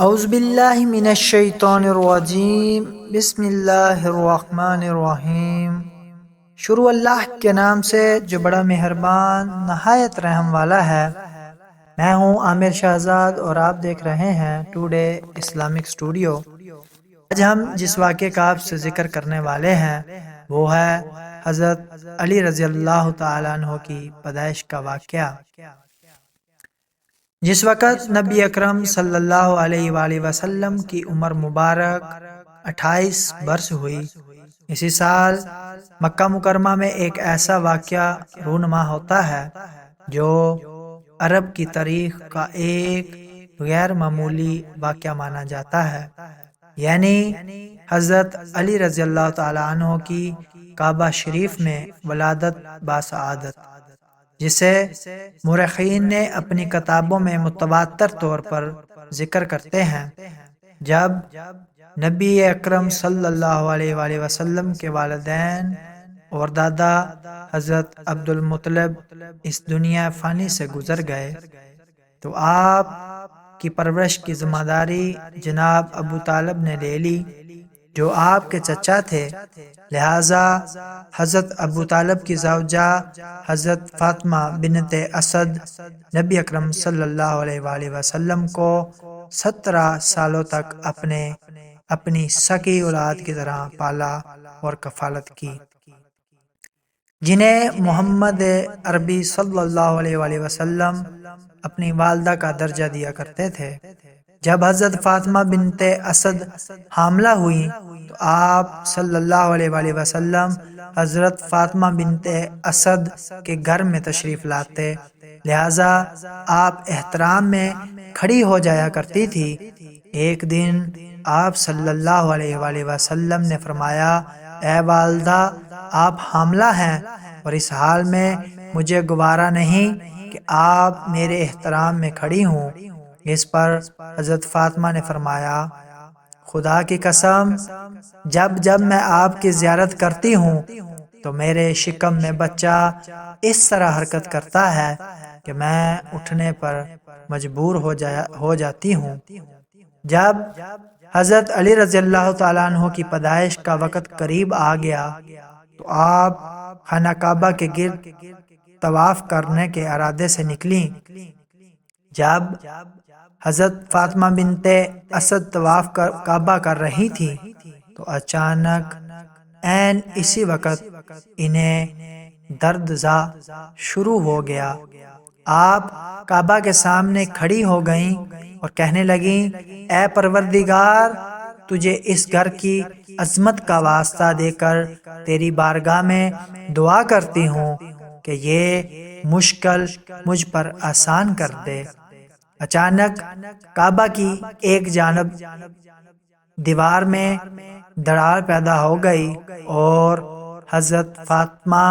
اعوذ باللہ من الشیطان الرجیم، بسم اللہ الرحمن الرحیم۔ شروع اللہ کے نام سے جو بڑا مہربان نہایت رحم والا ہے۔ میں ہوں عامر شہزاد اور آپ دیکھ رہے ہیں ٹوڈے اسلامک اسٹوڈیو۔ آج ہم جس واقعے کا آپ سے ذکر کرنے والے ہیں وہ ہے حضرت علی رضی اللہ تعالیٰ عنہ کی پیدائش کا واقعہ۔ جس وقت نبی اکرم صلی اللہ علیہ وآلہ وسلم کی عمر مبارک 28 برس ہوئی، اسی سال مکہ مکرمہ میں ایک ایسا واقعہ رونما ہوتا ہے جو عرب کی تاریخ کا ایک غیر معمولی واقعہ مانا جاتا ہے، یعنی حضرت علی رضی اللہ تعالیٰ عنہ کی کعبہ شریف میں ولادت باسعادت، جسے مورخین نے اپنی کتابوں میں متواتر طور پر ذکر کرتے ہیں۔ جب نبی اکرم صلی اللہ علیہ وآلہ وسلم کے والدین اور دادا حضرت عبد المطلب اس دنیا فانی سے گزر گئے تو آپ کی پرورش کی ذمہ داری جناب ابو طالب نے لے لی، جو آپ کے چچا تھے۔ لہٰذا حضرت ابو طالب کی زوجہ حضرت فاطمہ بنت اسد نبی اکرم صلی اللہ علیہ وآلہ وسلم کو 17 سالوں تک اپنی سکی اولاد کی طرح پالا اور کفالت کی، جنہیں محمد عربی صلی اللہ علیہ وآلہ وسلم اپنی والدہ کا درجہ دیا کرتے تھے۔ جب حضرت فاطمہ بنت اسد حاملہ ہوئی تو آپ صلی اللہ علیہ وآلہ وسلم حضرت فاطمہ بنت اسد کے گھر میں تشریف لاتے، لہٰذا آپ احترام میں کھڑی ہو جایا کرتی تھی۔ ایک دن آپ صلی اللہ علیہ وآلہ وسلم نے فرمایا، اے والدہ، آپ حاملہ ہیں اور اس حال میں مجھے گوارا نہیں کہ آپ میرے احترام میں کھڑی ہوں۔ اس پر حضرت فاطمہ نے فرمایا، خدا کی قسم، جب میں آپ کی زیارت کرتی ہوں تو میرے شکم میں بچہ اس طرح حرکت کرتا ہے کہ میں اٹھنے پر مجبور ہو جاتی ہوں۔ جب حضرت علی رضی اللہ تعالیٰ عنہ کی پیدائش کا وقت قریب آ گیا تو آپ خانہ کعبہ کے گرد طواف کرنے کے ارادے سے نکلیں۔ جب حضرت فاطمہ بنت اسد طواف کعبہ کر رہی تھی تو اچانک عین اسی وقت انہیں درد زا شروع ہو گیا۔ آپ کعبہ کے سامنے کھڑی ہو گئیں اور کہنے لگیں، اے پروردگار، تجھے اس گھر کی عظمت کا واسطہ دے کر تیری بارگاہ میں دعا کرتی ہوں کہ یہ مشکل مجھ پر آسان کر دے۔ اچانک کعبہ کی ایک جانب دیوار میں دراڑ پیدا ہو گئی اور حضرت فاطمہ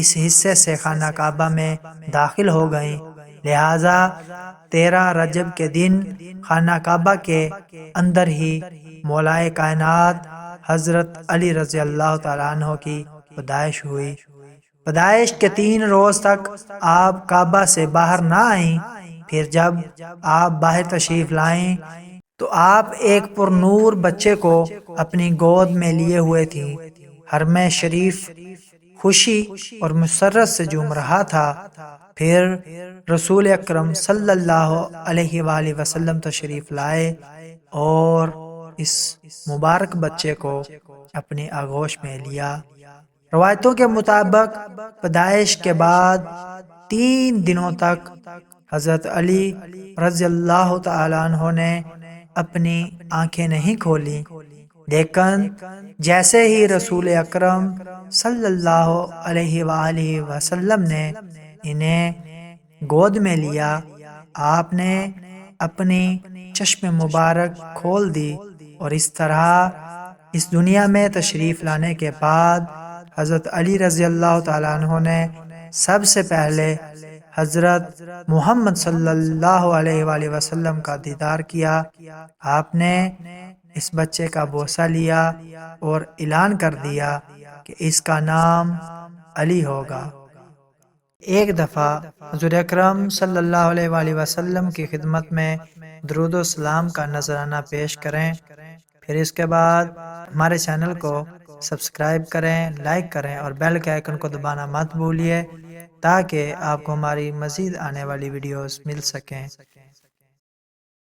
اس حصے سے خانہ کعبہ میں داخل ہو گئیں، لہٰذا 13 رجب کے دن خانہ کعبہ کے اندر ہی مولائے کائنات حضرت علی رضی اللہ تعالیٰ عنہ کی پیدائش ہوئی۔ پیدائش کے 3 روز تک آپ کعبہ سے باہر نہ آئیں۔ پھر جب آپ باہر تشریف لائیں تو آپ ایک پر نور بچے کو اپنی گود میں لیے ہوئے تھیں۔ حرم شریف خوشی اور مسرت سے جھوم رہا تھا۔ پھر رسول اکرم صلی اللہ علیہ وآلہ وسلم تشریف لائے اور اس مبارک بچے کو اپنی آغوش میں لیا۔ روایتوں کے مطابق پیدائش کے بعد 3 دنوں تک حضرت علی رضی اللہ تعالیٰ عنہ نے اپنی آنکھیں نہیں کھولیں، لیکن جیسے ہی رسول اکرم صلی اللہ علیہ وآلہ وسلم نے انہیں گود میں لیا، آپ نے اپنی چشم مبارک کھول دی اور اس طرح اس دنیا میں تشریف لانے کے بعد حضرت علی رضی اللہ تعالیٰ عنہ نے سب سے پہلے حضرت محمد صلی اللہ علیہ وآلہ وسلم کا دیدار کیا۔ آپ نے اس بچے کا بوسہ لیا اور اعلان کر دیا کہ اس کا نام علی ہوگا۔ ایک دفعہ حضور اکرم صلی اللہ علیہ وآلہ وسلم کی خدمت میں درود و سلام کا نذرانہ پیش کریں، پھر اس کے بعد ہمارے چینل کو سبسکرائب کریں، لائک کریں اور بیل کے آئیکن کو دبانا مت بھولیے تاکہ آپ کو ہماری مزید آنے والی ویڈیوز مل سکیں۔